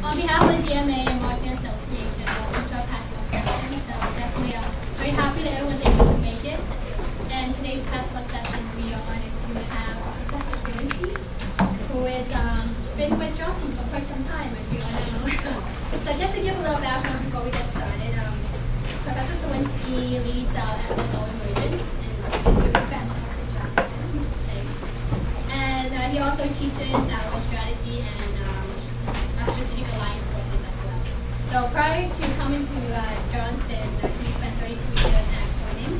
On behalf of the GMA and Marketing Association, welcome to our Pastoral session. So definitely very happy that everyone's able to make it. And today's Pastoral session, we are honored to have Professor Suwinski, who has been with Johnson for quite some time, as you all know. So just to give a little background before we get started, Professor Suwinski leads our SSO immersion, and he's doing a fantastic job, I need to say. And he also teaches our strategy and strategic alliance courses as well. So prior to coming to Johnson, he spent 32 years at Corning,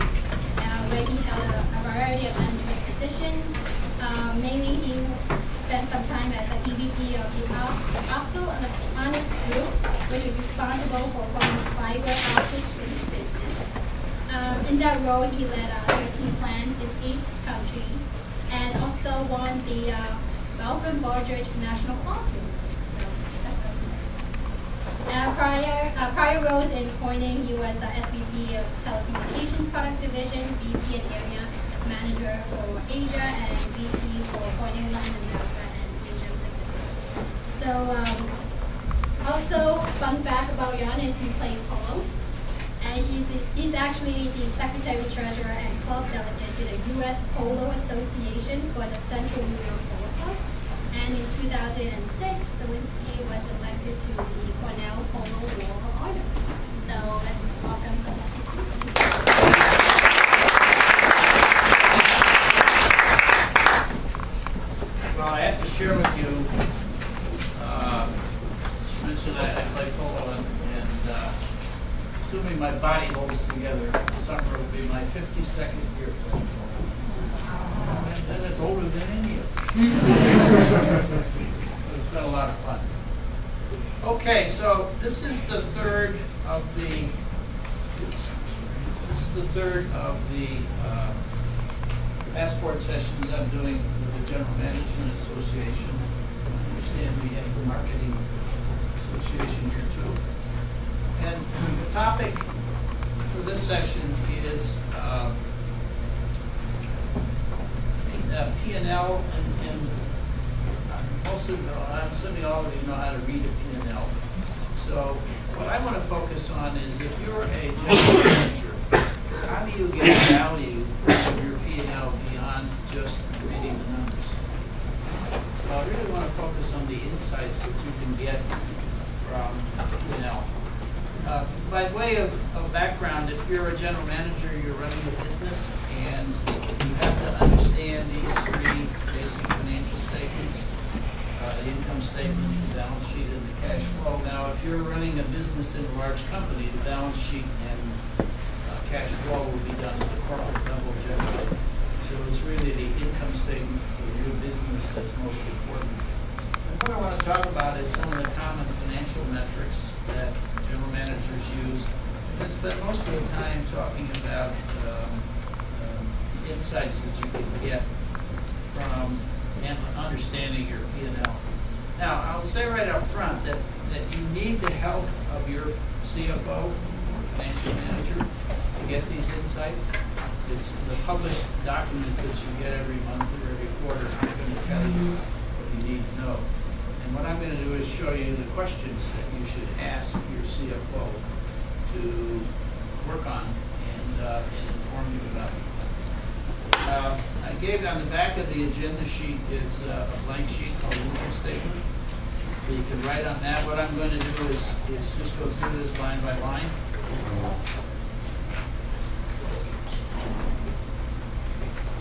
where he held a variety of management positions. Mainly, he spent some time as an EVP of the Optoelectronics Group, where he was responsible for Corning's fiber optic business. In that role, he led 13 plants in 8 countries, and also won the Malcolm Baldrige National Quality Award. Prior roles in Corning, he was the SVP of Telecommunications Product Division, VP and Area Manager for Asia, and VP for Corning Latin America and Asia Pacific. So, also, fun fact about Jan is he plays polo, and he's actually the Secretary Treasurer and Club Delegate to the U.S. Polo Association for the Central New York Polo Club. And in 2006, Suwinski was elected to the Cornell Polo Wall of Honor. So let's welcome Professor Suwinski. Well, I have to share with you, as mentioned, I play polo, and assuming my body holds together, summer will be my 52nd year playing polo. And that's older than any of them. It's been a lot of fun. Okay, so this is the third of the passport sessions I'm doing with the General Management Association. I understand we have the Marketing Association here too. And the topic for this session is P&L, and most of I'm assuming all of you know how to read a P&L. So what I want to focus on is if you're a general manager, how do you get value from your P&L beyond just reading the numbers? So I really want to focus on the insights that you can get from P&L. By way of background, if you're a general manager, you're running a business, and you have to understand these 3 basic financial statements, the income statement, the balance sheet, and the cash flow. Now, if you're running a business in a large company, the balance sheet and cash flow will be done at the corporate level generally. So it's really the income statement for your business that's most important. And what I want to talk about is some of the common financial metrics that general managers use. And spend most of the time talking about insights that you can get from understanding your P&L. Now, I'll say right up front that you need the help of your CFO or financial manager to get these insights. It's the published documents that you get every month or every quarter are going to tell you what you need to know. And what I'm going to do is show you the questions that you should ask your CFO to work on and inform you about. I gave on the back of the agenda sheet is a blank sheet called income statement. So you can write on that. What I'm going to do is just go through this line by line.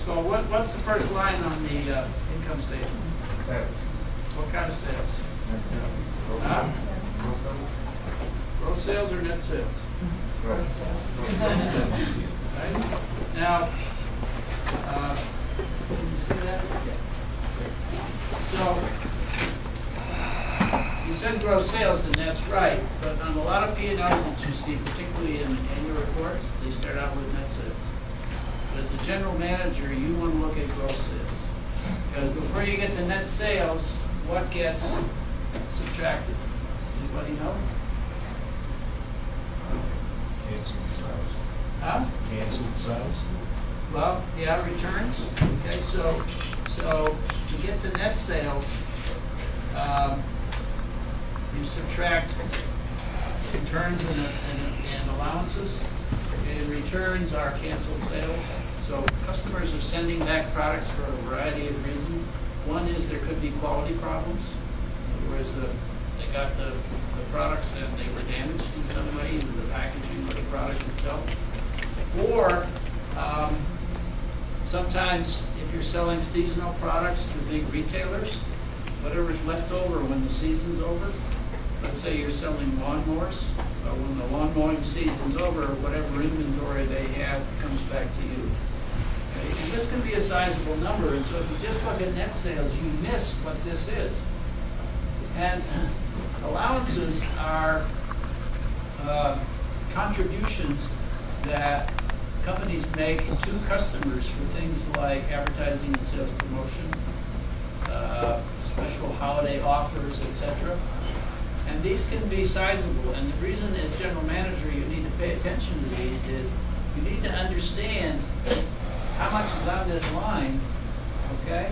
So what's the first line on the income statement? Sales. What kind of sales? Net sales. Gross sales. Gross sales or net sales? Gross sales. Gross sales. Right? Now, can you see that? So, you said gross sales, and that's right, but on a lot of P&Ls that you see, particularly in annual reports, they start out with net sales. But as a general manager, you want to look at gross sales. Because before you get to net sales, what gets subtracted? Anybody know? Canceled sales. Huh? Canceled sales. Well, yeah, returns. Okay, so to get to net sales, you subtract returns and allowances. And returns are canceled sales. So customers are sending back products for a variety of reasons. One is there could be quality problems. In other words, they got the products and they were damaged in some way, either the packaging or the product itself. Or sometimes if you're selling seasonal products to big retailers, whatever's left over when the season's over, let's say you're selling lawnmowers, but when the lawn mowing season's over, whatever inventory they have comes back to you. Okay? And this can be a sizable number, and so if you just look at net sales, you miss what this is. And allowances are contributions that companies make to customers for things like advertising and sales promotion, special holiday offers, etc. And these can be sizable. And the reason as general manager you need to pay attention to these is you need to understand how much is on this line, okay?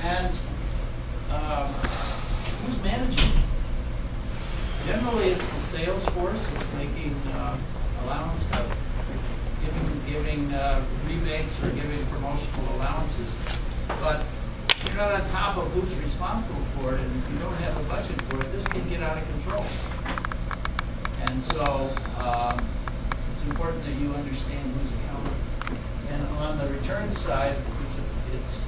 And who's managing it? Generally, it's the sales force that's making allowance, giving rebates or giving promotional allowances. But if you're not on top of who's responsible for it, and if you don't have a budget for it, this can get out of control. And so it's important that you understand who's accountable. And on the return side, it's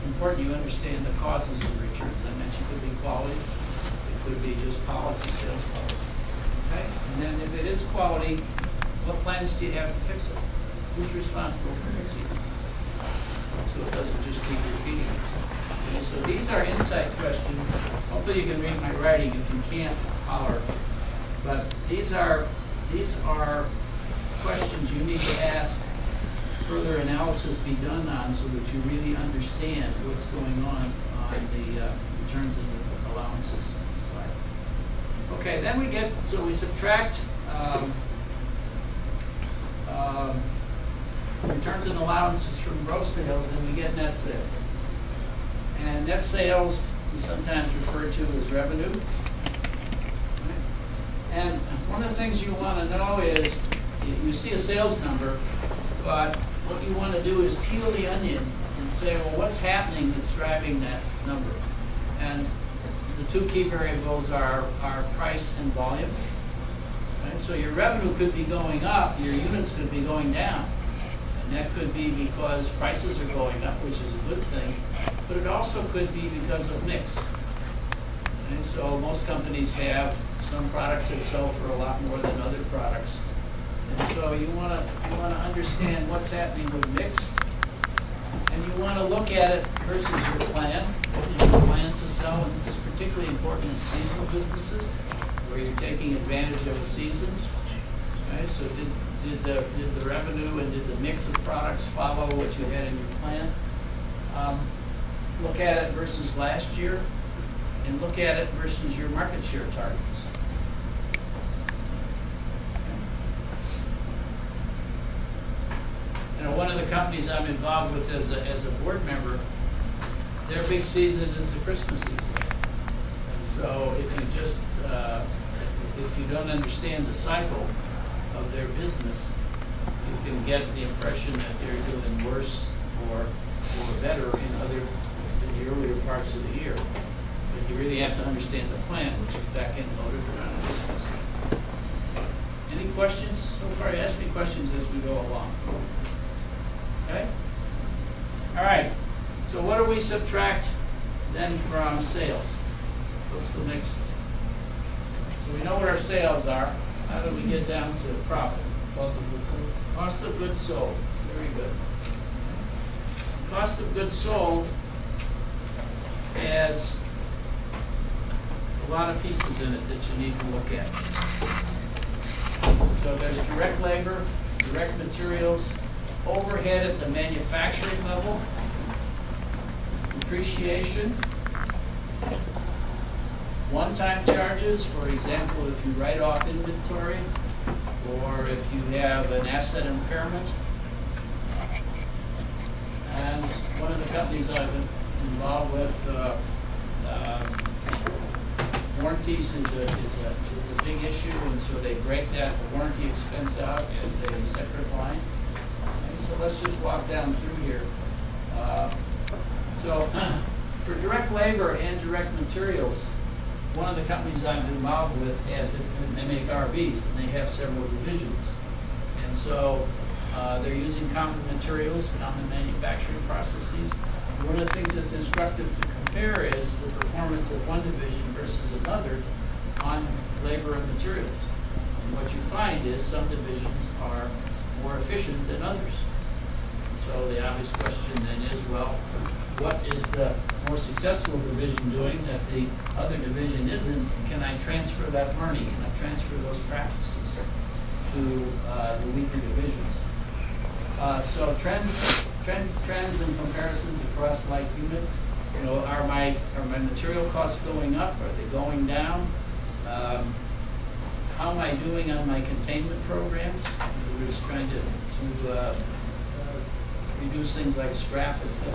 important you understand the causes of returns. I mentioned it could be quality. It could be just policy, sales policy. Okay? And then if it is quality, what plans do you have to fix it? Who's responsible for fixing it? So it doesn't just keep repeating itself. Okay, so these are insight questions. Hopefully you can read my writing. If you can't, holler. But these are questions you need to ask, further analysis be done on so that you really understand what's going on the returns and the allowances side. Okay, then we subtract returns and allowances from gross sales, and we get net sales. And net sales is sometimes referred to as revenue. Right? And one of the things you want to know is, you see a sales number, but what you want to do is peel the onion and say, well, what's happening that's driving that number? And the two key variables are price and volume. Right? So your revenue could be going up, your units could be going down. And that could be because prices are going up, which is a good thing, but it also could be because of mix. And so most companies have some products that sell for a lot more than other products. And so you want to understand what's happening with mix, and you want to look at it versus your plan. What do you plan to sell? And this is particularly important in seasonal businesses, where you're taking advantage of a season. Okay, so did the revenue and did the mix of products follow what you had in your plan? Look at it versus last year, and look at it versus your market share targets. You know, one of the companies I'm involved with as a board member, their big season is the Christmas season. And so if you just if you don't understand the cycle of their business, you can get the impression that they're doing worse or better in the earlier parts of the year. But you really have to understand the plan, which is back end loaded around Christmas. Any questions so far? Ask me questions as we go along. Okay? All right. So what do we subtract then from sales? What's the next? So we know what our sales are. How do we get down to profit? Cost of goods sold. Cost of goods sold. Very good. Cost of goods sold has a lot of pieces in it that you need to look at. So there's direct labor, direct materials, overhead at the manufacturing level, depreciation, one-time charges, for example, if you write off inventory, or if you have an asset impairment. And one of the companies I've been involved with Warranties is a big issue, and so they break that warranty expense out as a separate line. And so let's just walk down through here. So for direct labor and direct materials, one of the companies I'm involved with they make RVs, and they have several divisions. And so they're using common materials, common manufacturing processes. And one of the things that's instructive to compare is the performance of one division versus another on labor and materials. And what you find is some divisions are more efficient than others. So the obvious question then is, well, what is the more successful division doing that the other division isn't? Can I transfer that learning? Can I transfer those practices to the weaker divisions? So trends and comparisons across like units. You know, are my material costs going up? Are they going down? How am I doing on my containment programs? We're just trying to reduce things like scrap, etc.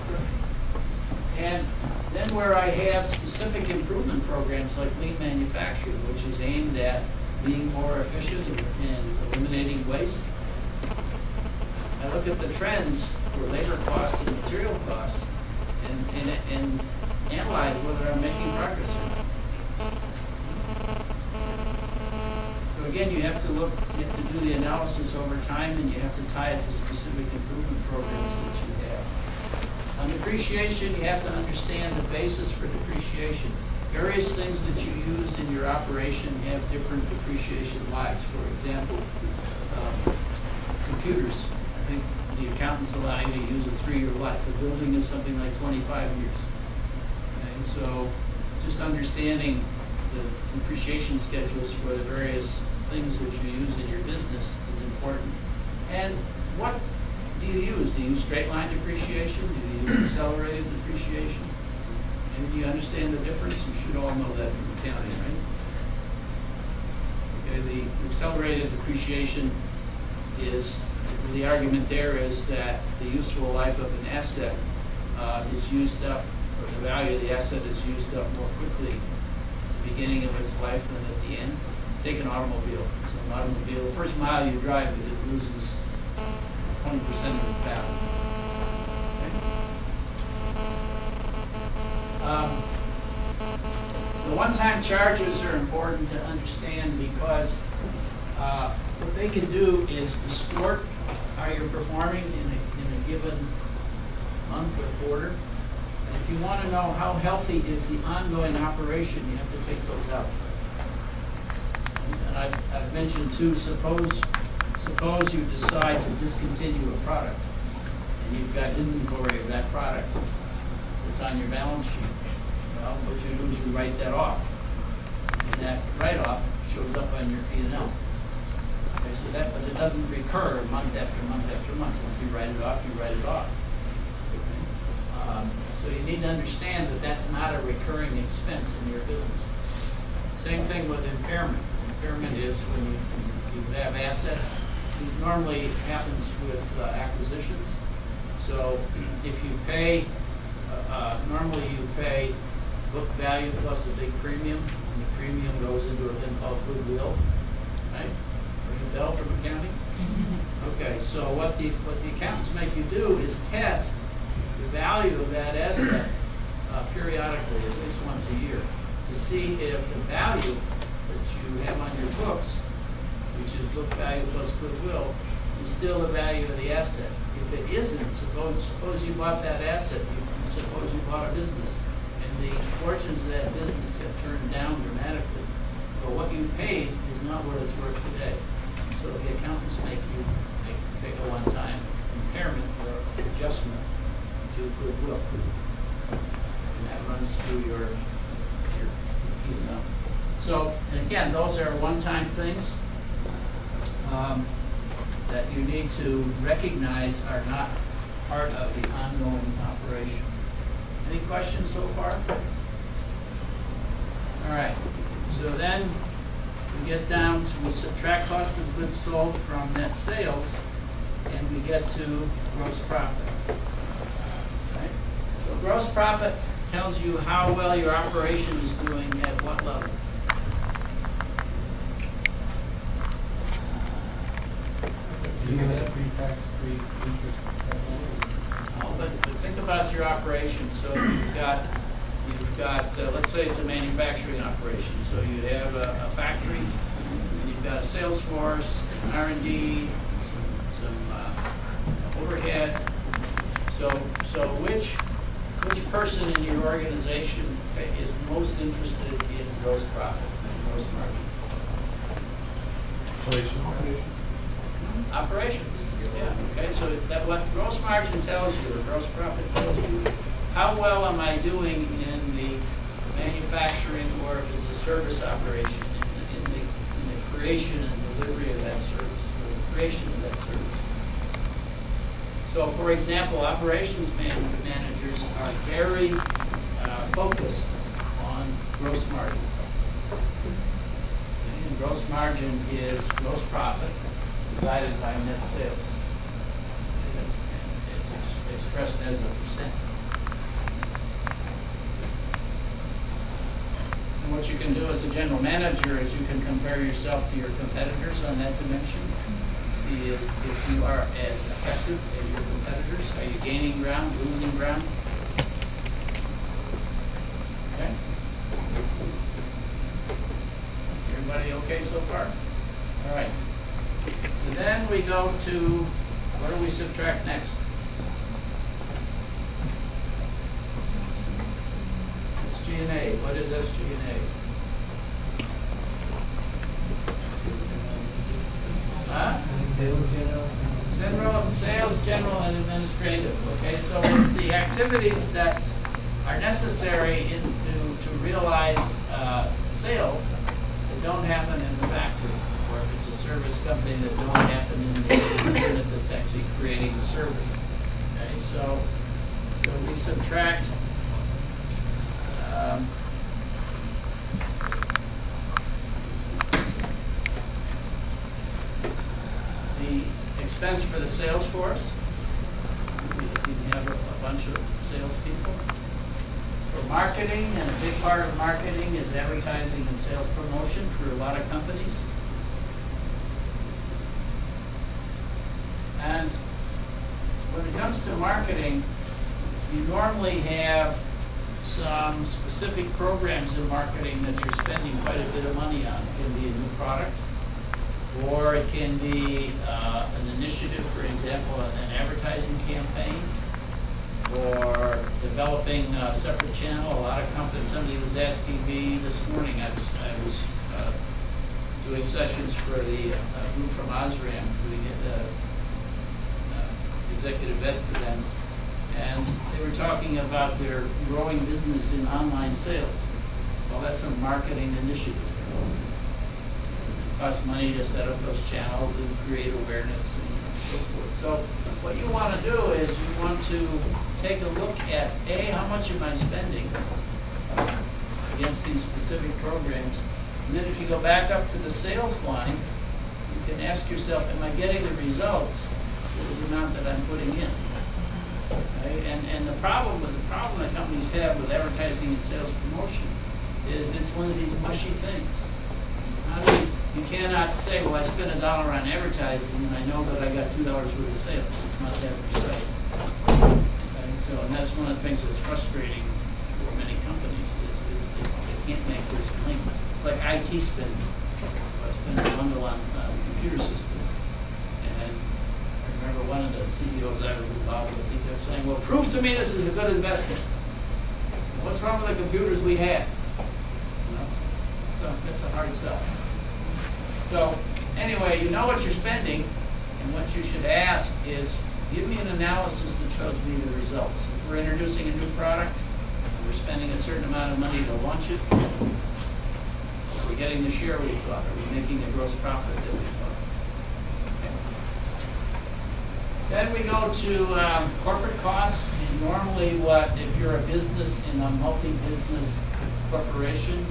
And then where I have specific improvement programs like lean manufacturing, which is aimed at being more efficient and eliminating waste, I look at the trends for labor costs and material costs and analyze whether I'm making progress or not. So again, you have to do the analysis over time, and you have to tie it to specific improvement programs that you have. On depreciation, you have to understand the basis for depreciation. Various things that you used in your operation have different depreciation lives. For example, computers. I think the accountants allow you to use a 3-year life. A building is something like 25 years. And so just understanding the depreciation schedules for the various things that you use in your business is important. And what do you use? Do you use straight line depreciation? Do you use accelerated depreciation? And do you understand the difference? You should all know that from accounting, right? Okay, the accelerated depreciation is, the argument there is that the useful life of an asset is used up, or the value of the asset is used up more quickly at the beginning of its life than at the end. Take an automobile. So an automobile, the first mile you drive, it loses 20% of its value. Okay. The one-time charges are important to understand because what they can do is distort how you're performing in a given month or quarter. And if you want to know how healthy is the ongoing operation, you have to take those out. And I've mentioned too, suppose you decide to discontinue a product, and you've got inventory of that product that's on your balance sheet. Well, what you do is you write that off, and that write-off shows up on your P&L. Okay, so but it doesn't recur month after month after month. Once you write it off, you write it off. Okay? So you need to understand that that's not a recurring expense in your business. Same thing with impairment. Impairment is when you have assets. It normally happens with acquisitions. So if you pay, normally you pay book value plus a big premium, and the premium goes into a thing called goodwill, right? Ring a bell from accounting? Okay, so what the accountants make you do is test the value of that asset periodically, at least once a year, to see if the value that you have on your books, which is book value plus goodwill, is still the value of the asset. If it isn't, suppose you bought that asset, suppose you bought a business, and the fortunes of that business have turned down dramatically. But what you paid is not what it's worth today. So the accountants make you take a one-time impairment or adjustment to goodwill. And that runs through your P&L. So, and again, those are one-time things that you need to recognize are not part of the ongoing operation. Any questions so far? All right. So then we get down to, we subtract cost of goods sold from net sales, and we get to gross profit. Right? So gross profit tells you how well your operation is doing at what level. Free interest. But think about your operation. So you've got let's say it's a manufacturing operation. So you have a factory, and you've got a sales force, an R&D, some overhead. So which person in your organization is most interested in gross profit and gross margin? Operations. Yeah. Okay. So that what gross margin tells you, or gross profit tells you, how well am I doing in the manufacturing, or if it's a service operation, in the creation and delivery of that service, or the creation of that service. So, for example, operations managers are very focused on gross margin. And gross margin is gross profit divided by net sales. It's expressed as a percent. And what you can do as a general manager is you can compare yourself to your competitors on that dimension. See if you are as effective as your competitors. Are you gaining ground, losing ground? Okay. Everybody okay so far? All right. And then we go to, what do we subtract next? SG&A. What is SG&A? Huh? Sales, general, and administrative. Okay, so it's the activities that are necessary to realize sales that don't happen in the factory, or if it's a service company that don't happen in the unit that's actually creating the service. Okay, so we subtract the expense for the sales force. We have a bunch of salespeople. For marketing, and a big part of marketing is advertising and sales promotion for a lot of companies. And when it comes to marketing, you normally have some specific programs in marketing that you're spending quite a bit of money on. It can be a new product, or it can be an initiative, for example, an advertising campaign, or developing a separate channel. A lot of companies, somebody was asking me this morning, I was doing sessions for the group from Osram, doing executive ed for them, and they were talking about their growing business in online sales. Well, that's a marketing initiative. It costs money to set up those channels and create awareness and so forth. So what you want to do is you want to take a look at, A, how much am I spending against these specific programs, and then if you go back up to the sales line, you can ask yourself, am I getting the results for the amount that I'm putting in? Okay? And the problem that companies have with advertising and sales promotion is it's one of these mushy things. You cannot say, well, I spent $1 on advertising and I know that I got $2 worth of sales. It's not that precise. Okay? So, and that's one of the things that's frustrating for many companies is they can't make this link. It's like IT spending. I spend a bundle on computer systems. And I remember one of the CEOs I was involved with, he kept saying, well, prove to me this is a good investment. What's wrong with the computers we have? You know, that's a hard sell. So anyway, you know what you're spending, and what you should ask is, give me an analysis that shows me the results. If we're introducing a new product, and we're spending a certain amount of money to launch it, are we getting the share we thought? Are we making the gross profit that we thought? Okay. Then we go to corporate costs. And normally if you're a business in a multi-business corporation,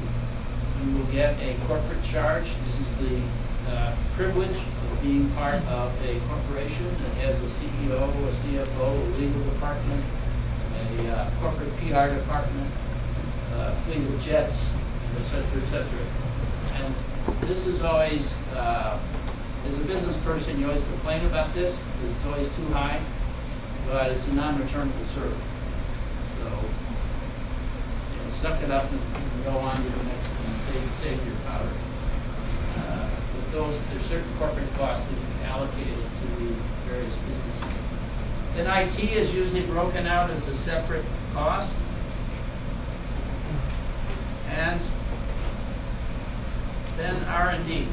you will get a corporate charge. This is the privilege of being part of a corporation that has a CEO, a CFO, a legal department, a corporate PR department, a fleet of jets, et cetera, et cetera. And this is always As a business person, you always complain about this, because it's always too high, but it's a non-returnable serve. So, you know, suck it up and go on to the next thing, save your powder. But there's certain corporate costs that are allocated to the various businesses. Then IT is usually broken out as a separate cost. And then R&D.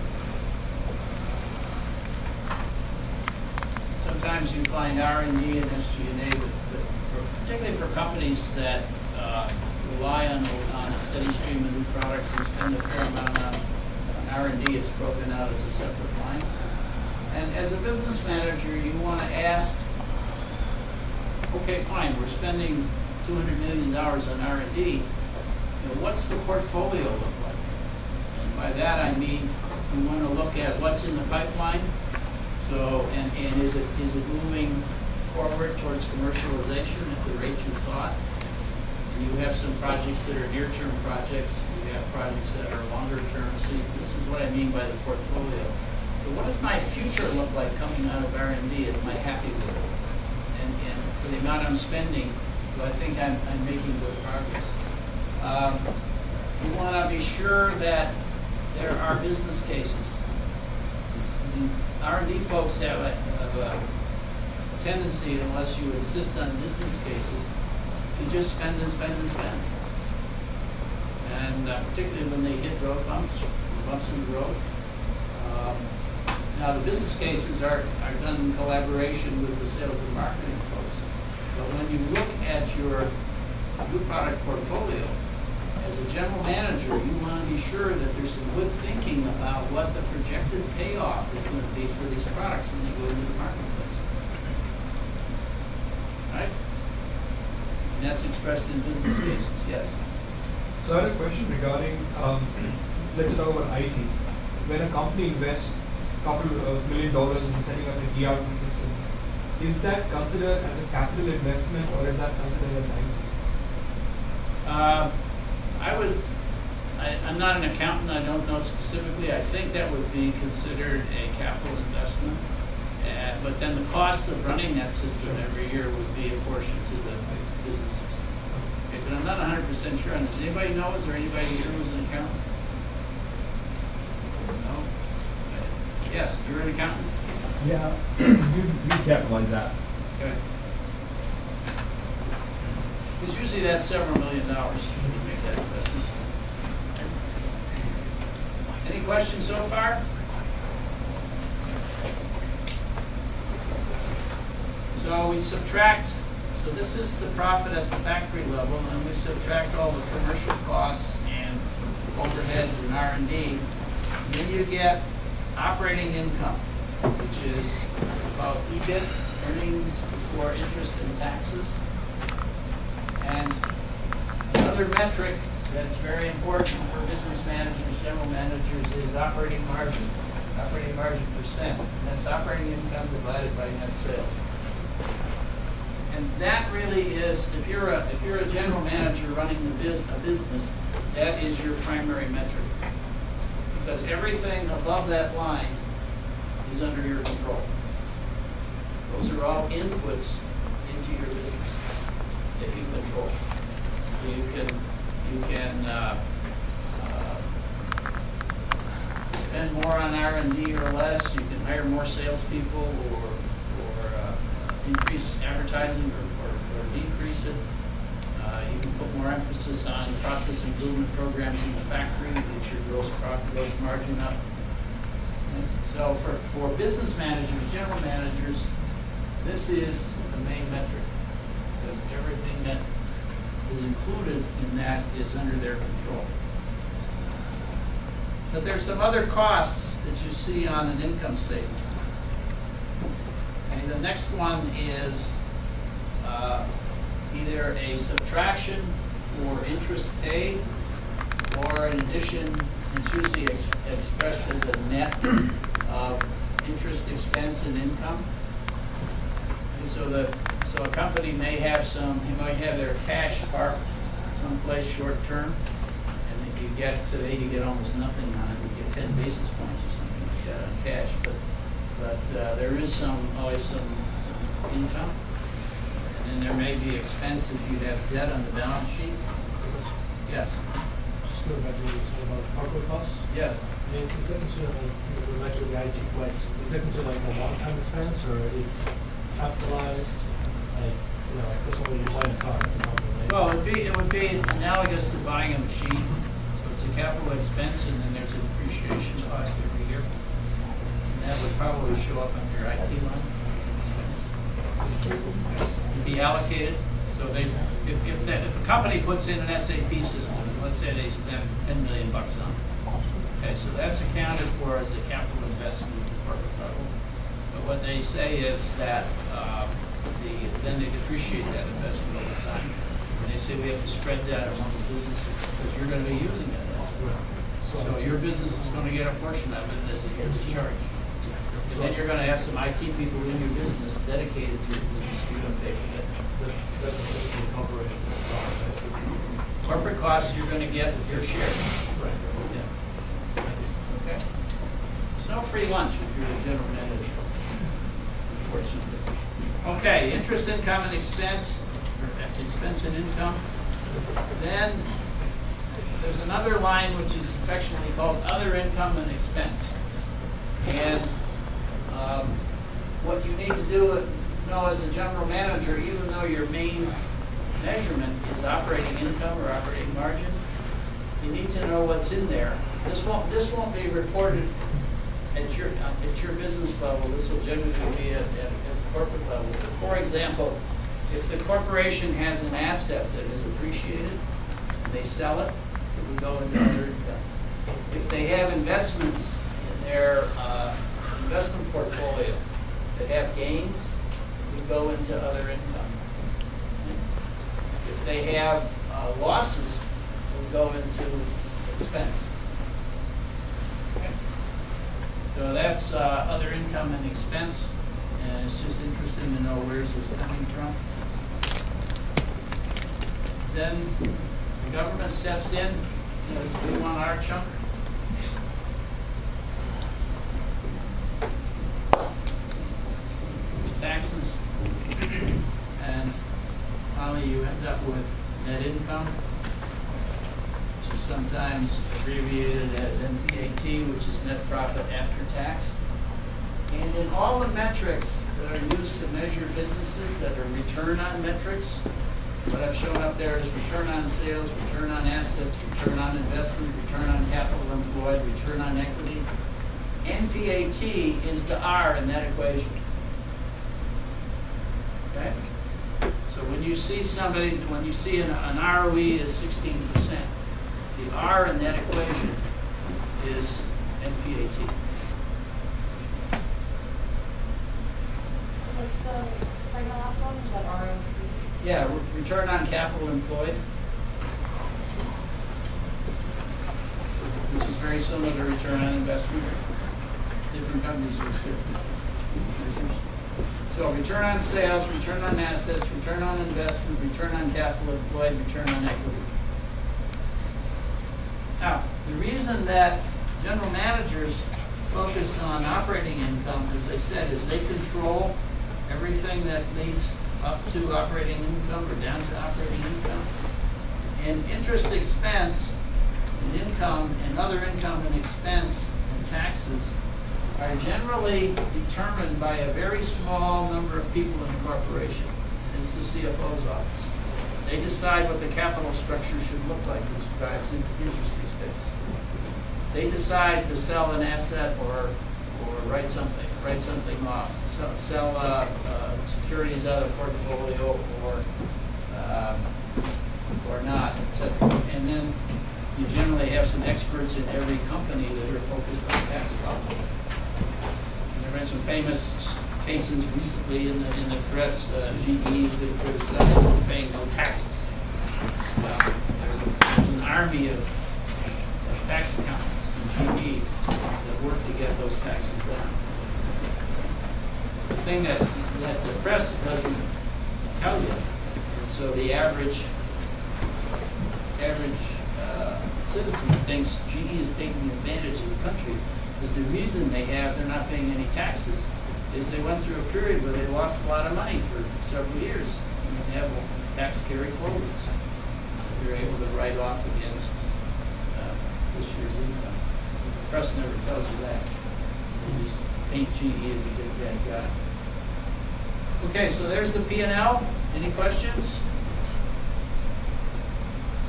Sometimes you find R&D and SG&A, particularly for companies that rely on a steady stream of new products and spend a fair amount on R&D, it's broken out as a separate line. And as a business manager, you want to ask, okay, fine, we're spending $200 million on R&D. You know, what's the portfolio look like? And by that I mean we want to look at what's in the pipeline. So, and is it moving forward towards commercialization at the rate you thought? And you have some projects that are near-term projects. You have projects that are longer-term. So this is what I mean by the portfolio. So what does my future look like coming out of R&D? Am I happy with it? And for the amount I'm spending, do I think I'm making good progress? We want to be sure that there are business cases. R&D folks have a tendency, unless you insist on business cases, to just spend and spend and spend. And particularly when they hit road bumps in the road. Now the business cases are done in collaboration with the sales and marketing folks. But when you look at your new product portfolio, as a general manager, you want to be sure that there's some good thinking about what the projected payoff is going to be for these products when they go into the marketplace. Right? And that's expressed in business cases, yes. So I had a question regarding, let's talk about IT. When a company invests a couple of $1 million in setting up an ERP system, is that considered as a capital investment or is that considered as IT? I'm not an accountant, I don't know specifically. I think that would be considered a capital investment. But then the cost of running that system every year would be a portion to the businesses. Okay, but I'm not 100% sure on this. Anybody know? Is there anybody here who's an accountant? No? Okay. Yes, you're an accountant? Yeah, we capitalize that. Okay. Because usually that's several $1 million to make that investment. Any questions so far? So we subtract, so this is the profit at the factory level, and we subtract all the commercial costs and overheads and R&D. Then you get operating income, which is about EBIT, earnings before interest and taxes. And another metric that's very important for business managers, general managers, is operating margin percent. And that's operating income divided by net sales. And that really is, if you're a general manager running a business, that is your primary metric. Because everything above that line is under your control. Those are all inputs into your business that you control. You can spend more on R&D or less. You can hire more salespeople or increase advertising or decrease it. You can put more emphasis on process improvement programs in the factory to get your gross margin up. And so for business managers, general managers, this is the main metric, because everything that is included in that is under their control. But there's some other costs that you see on an income statement. And the next one is either a subtraction for interest paid or an addition. It's usually expressed as a net of interest expense and income. And so a company may have might have their cash parked someplace short term, and today you get almost nothing on it. You get 10 basis points or something like that on cash. But but there is always some income. And then there may be expense if you have debt on the balance sheet. Yes. Just going back to what you said about hardware costs. Yes. I mean, is that considered, like, going back to the IT flex, is that considered like a one-time expense, or it's capitalized, like, you know, like for someone who's buying a car? Well, it would be analogous to buying a machine. So it's a capital expense, and then there's a depreciation cost every year. And that would probably show up on your IT line as an expense. It'd be allocated. So if a company puts in an SAP system, let's say they spend $10 million on it. Okay, so that's accounted for as a capital investment at the corporate level. But what they say is that then they depreciate that investment over time. And they say we have to spread that among the businesses because you're going to be using that asset. So your business is going to get a portion of it as a yearly charge. And then you're going to have some IT people in your business dedicated to your business. You're going to pay for that. That's essentially incorporated cost, right? Corporate costs you're going to get your share. Right. Yeah. Okay. There's no free lunch if you're a general manager, unfortunately. Okay, interest, income, and expense, or expense and income. Then there's another line which is affectionately called other income and expense. And what you need to know as a general manager, even though your main measurement is operating income or operating margin, you need to know what's in there. This won't be reported at your business level. This will generally be at the corporate level. But for example, if the corporation has an asset that is appreciated and they sell it, it would go into other income. If they have investments in their investment portfolio that have gains, it would go into other income. If they have losses, it will go into expense. Okay. So that's other income and expense, and it's just interesting to know where's this coming from. Then the government steps in, says, we want our chunk. There's taxes, and finally you end up with net income, which is sometimes abbreviated as NPAT, which is net profit after tax. And in all the metrics that are used to measure businesses that are return on metrics, what I've shown up there is return on sales, return on assets, return on investment, return on capital employed, return on equity. NPAT is the R in that equation. Okay? So when you see an ROE is 16%, the R in that equation is NPAT. What's the second to last one? Is that ROC? Yeah, return on capital employed, which is very similar to return on investment. Different companies use different measures. So return on sales, return on assets, return on investment, return on capital employed, return on equity. Now, the reason that general managers focus on operating income, as I said, is they control everything that leads up to operating income or down to operating income. And interest expense and income and other income and expense and taxes are generally determined by a very small number of people in the corporation. It's the CFO's office. They decide what the capital structure should look like, which drives interest expense. They decide to sell an asset or write something off, sell securities out of the portfolio or not, etc. And then you generally have some experts in every company that are focused on tax policy. And there have been some famous cases recently in the press. GE has been criticized for paying no taxes. There's an army of tax accountants in GE that work to get those taxes down. The thing that the press doesn't tell you, and so the average citizen thinks GE is taking advantage of the country. Because the reason they're not paying any taxes is they went through a period where they lost a lot of money for several years. And they have tax carry forwards that they're able to write off against this year's income. The press never tells you that. They just paint GE as a big bad guy. Okay, so there's the P&L. Any questions?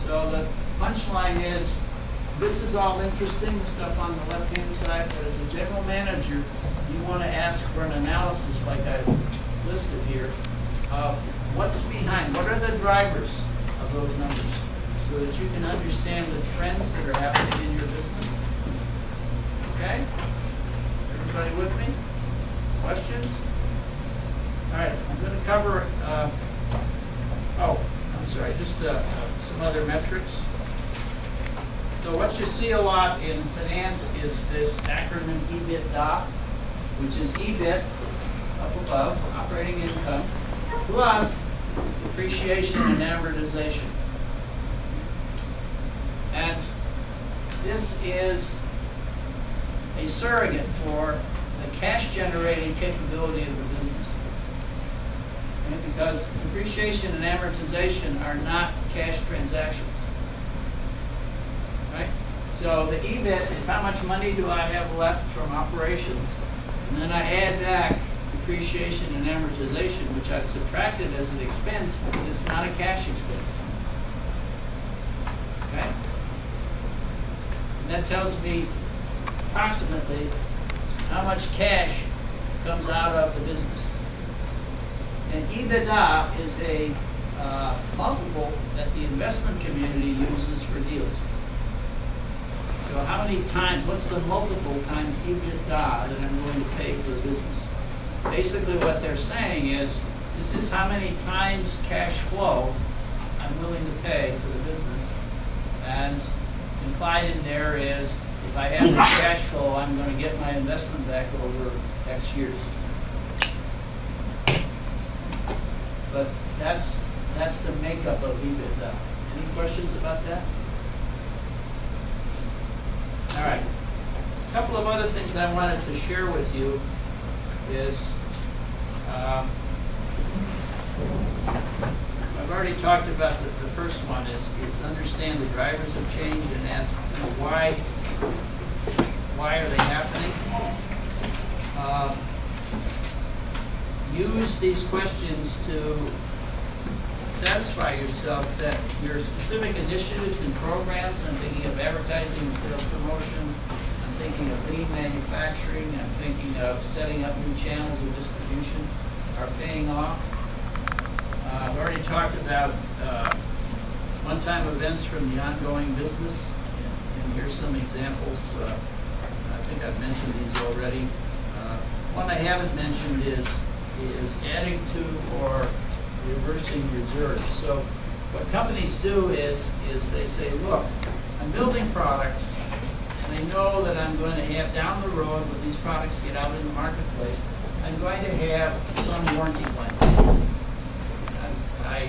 So the punchline is, this is all interesting, the stuff on the left-hand side, but as a general manager, you want to ask for an analysis like I've listed here of what's behind, what are the drivers of those numbers, so that you can understand the trends that are happening in your business. Okay? Everybody with me? Questions? All right, I'm going to cover, just some other metrics. So what you see a lot in finance is this acronym EBITDA, which is EBIT, up above, operating income, plus depreciation and amortization. And this is a surrogate for the cash generating capability of the business. Okay? Because depreciation and amortization are not cash transactions. Right? So the EBIT is how much money do I have left from operations, and then I add back depreciation and amortization, which I've subtracted as an expense, but it's not a cash expense. Okay? And that tells me approximately how much cash comes out of the business. And EBITDA is a multiple that the investment community uses for deals. So how many times, what's the multiple times EBITDA that I'm going to pay for a business? Basically what they're saying is, this is how many times cash flow I'm willing to pay for the business. And implied in there is, if I have this cash flow, I'm going to get my investment back over X years. But that's the makeup of EBITDA. Any questions about that? All right. A couple of other things I wanted to share with you is, I've already talked about the first one is understand the drivers of change and ask, why are they happening? Use these questions to satisfy yourself that your specific initiatives and programs, I'm thinking of advertising and sales promotion, I'm thinking of lean manufacturing, I'm thinking of setting up new channels of distribution, are paying off. I've already talked about one-time events from the ongoing business, and here's some examples. I think I've mentioned these already. One I haven't mentioned is adding to or reversing reserves. So what companies do is they say, look, I'm building products, and I know that I'm going to have down the road when these products get out in the marketplace, I'm going to have some warranty claims. I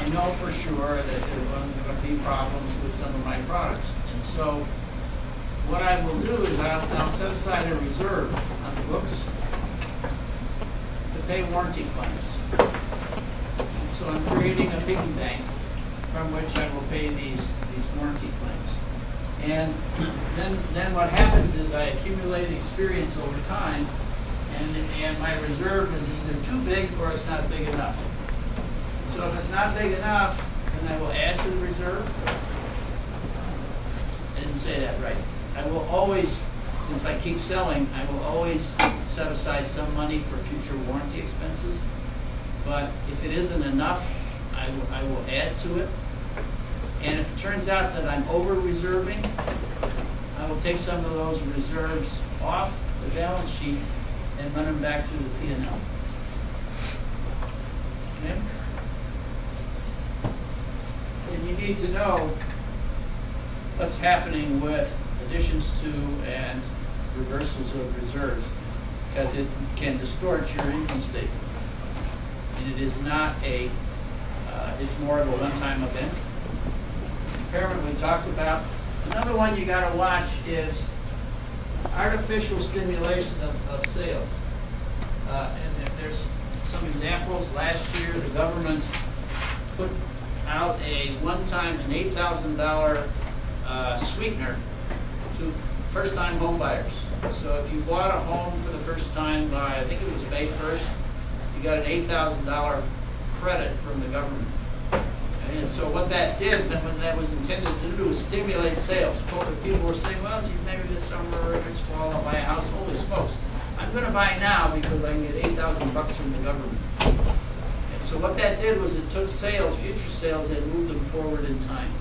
know for sure that there are going to be problems with some of my products. And so what I will do is I'll set aside a reserve on the books to pay warranty claims. So I'm creating a piggy bank from which I will pay these warranty claims. And then what happens is I accumulate experience over time, and my reserve is either too big or it's not big enough. So if it's not big enough, then I will add to the reserve. I didn't say that right. I will always, since I keep selling, I will always set aside some money for future warranty expenses. But if it isn't enough, I will add to it. And if it turns out that I'm over-reserving, I will take some of those reserves off the balance sheet and run them back through the P&L. Okay? And you need to know what's happening with additions to and reversals of reserves, because it can distort your income statement. And it is not it's more of a one-time event. Impairment we talked about. Another one you got to watch is artificial stimulation of sales. There's some examples. Last year, the government put out an $8,000 sweetener to first-time home buyers. So if you bought a home for the first time by, I think it was May 1st, you got an $8,000 credit from the government. And so what that did, and what that was intended to do, was stimulate sales. People were saying, well, geez, maybe this summer or this fall I'll buy a house. Holy smokes, I'm going to buy now because I can get $8,000 from the government. And so what that did was it took sales, future sales, and moved them forward in time.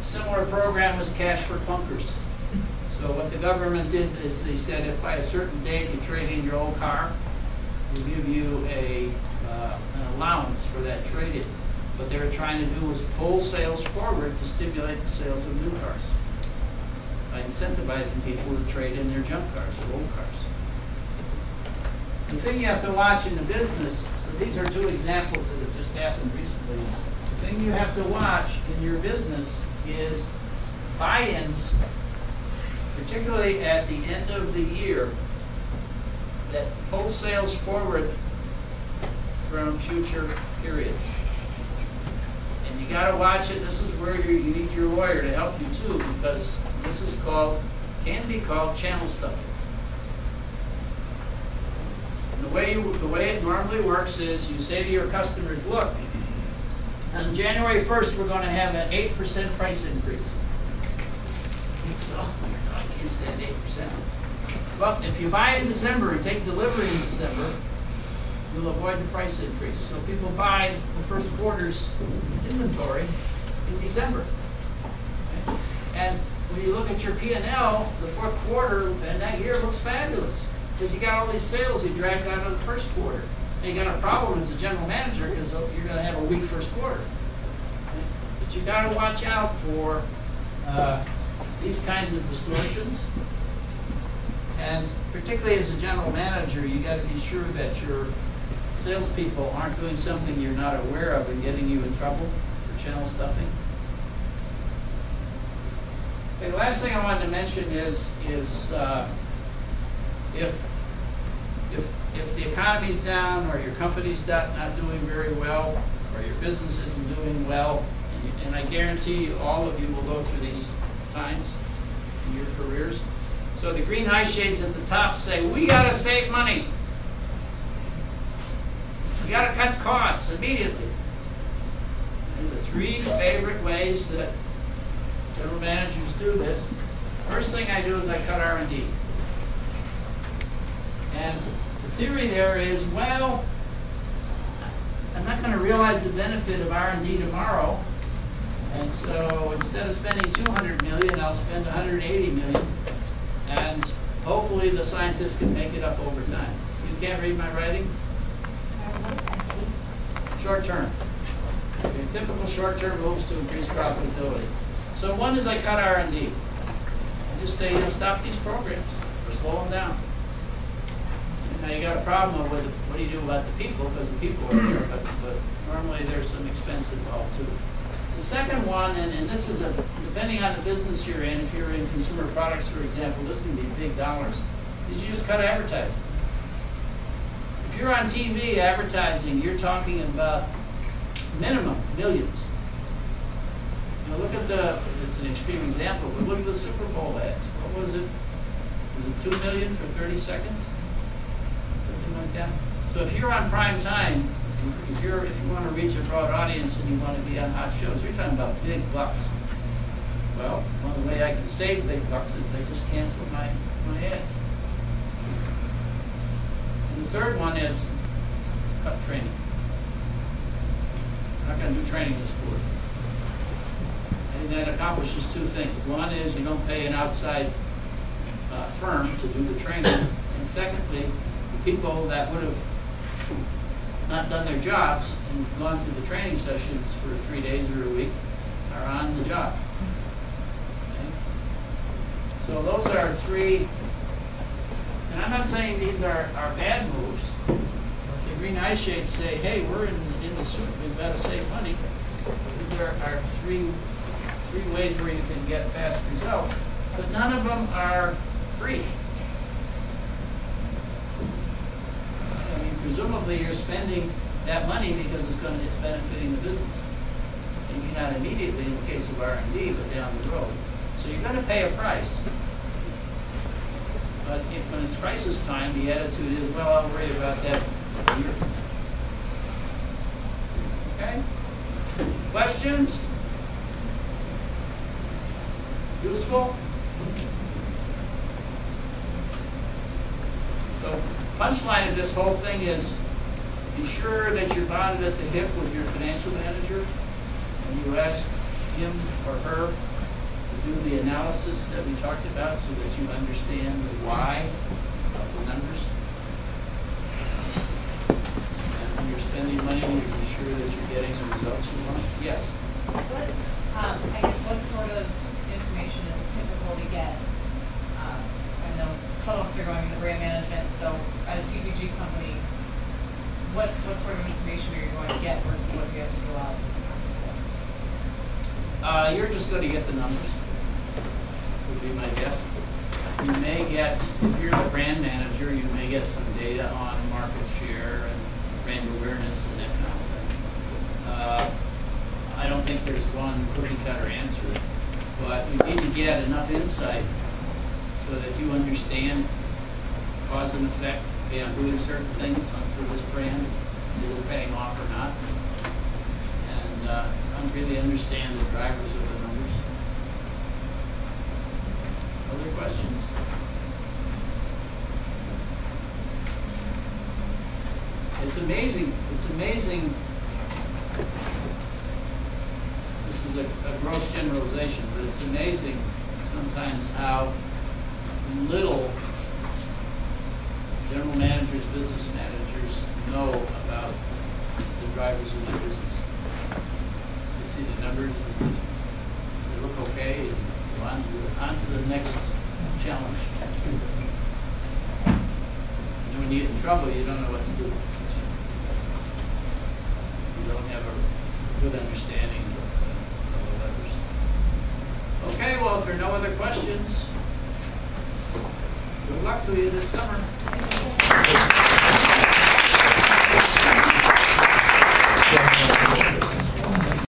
Similar program was Cash for Clunkers. So what the government did is they said if by a certain date you trade in your old car, we'll give you an allowance for that trade-in. What they were trying to do was pull sales forward to stimulate the sales of new cars by incentivizing people to trade in their junk cars or old cars. The thing you have to watch in the business, so these are two examples that have just happened recently. The thing you have to watch in your business is buy-ins, particularly at the end of the year, that pull sales forward from future periods. And you got to watch it. This is where you need your lawyer to help you too, because this is can be called channel stuffing. And the way it normally works is you say to your customers, look, on January 1st we're going to have an 8% price increase. Oh, I can't stand 8%. Well, if you buy in December and take delivery in December, you'll avoid the price increase. So people buy the first quarter's inventory in December. Okay? And when you look at your P&L, the fourth quarter and that year looks fabulous because you got all these sales you dragged out of the first quarter. And you got a problem as a general manager because you're going to have a weak first quarter. Okay? But you got to watch out for these kinds of distortions. And particularly as a general manager, you got to be sure that your salespeople aren't doing something you're not aware of and getting you in trouble for channel stuffing. Okay, the last thing I wanted to mention is if the economy's down or your company's not doing very well or your business isn't doing well, and I guarantee you all of you will go through these times in your careers. So the green eye shades at the top say, we got to save money. We got to cut costs immediately. And the three favorite ways that general managers do this, first thing I do is I cut R&D. And the theory there is, well, I'm not going to realize the benefit of R&D tomorrow. And so instead of spending $200 million, I'll spend $180 million. And hopefully the scientists can make it up over time. You can't read my writing? Short term. Okay, typical short term moves to increase profitability. So one is I cut R&D. I just say, stop these programs or slow them down. And now you got a problem with what do you do about the people, because the people are there, but normally there's some expense involved too. The second one, and this is depending on the business you're in, if you're in consumer products, for example, this can be big dollars, is you just cut advertising. If you're on TV advertising, you're talking about minimum millions. Now look at it's an extreme example, but look at the Super Bowl ads. What was it? Was it 2 million for 30 seconds? Something like that. So if you're on prime time, if you want to reach a broad audience and you want to be on hot shows, you're talking about big bucks. Well, one way I can save big bucks is I just cancel my ads. And the third one is cut training. I'm not going to do training this quarter. And that accomplishes two things. One is you don't pay an outside firm to do the training. And secondly, the people that would have not done their jobs and gone to the training sessions for 3 days or a week are on the job. Okay? So those are three, and I'm not saying these are bad moves. If the green eye shades say, hey, we're in the suit, we've got to save money, these are three ways where you can get fast results. but none of them are free. I mean, presumably you're spending that money because it's benefiting the business. Maybe not immediately in the case of R&D, but down the road. So you're going to pay a price. But when it's crisis time, the attitude is, well, I'll worry about that a year from now. Okay? Questions? Useful? The punchline of this whole thing is, be sure that you're bonded at the hip with your financial manager, and you ask him or her to do the analysis that we talked about so that you understand the why of the numbers. And when you're spending money, you be sure that you're getting the results you want. Yes? What, I guess, what sort of information is typical to get? I know some of us are going into brand management, so at a CPG company, what sort of information are you going to get versus what you have to go out and ask for? You're just going to get the numbers, would be my guess. You may get, if you're a brand manager, you may get some data on market share and brand awareness and that kind of thing. I don't think there's one cookie cutter answer, but you need to get enough insight so that you understand cause and effect. Okay, I'm doing certain things for this brand, either paying off or not, and I don't really understand the drivers of the numbers. Other questions? It's amazing. It's amazing. This is a gross generalization, but it's amazing sometimes how little general managers, business managers know about the drivers of their business. They see the numbers, they look okay, and go on to the next challenge. And when you get in trouble, you don't know what to do. You don't have a good understanding of the levers. Okay, well, if there are no other questions, good luck to you this summer.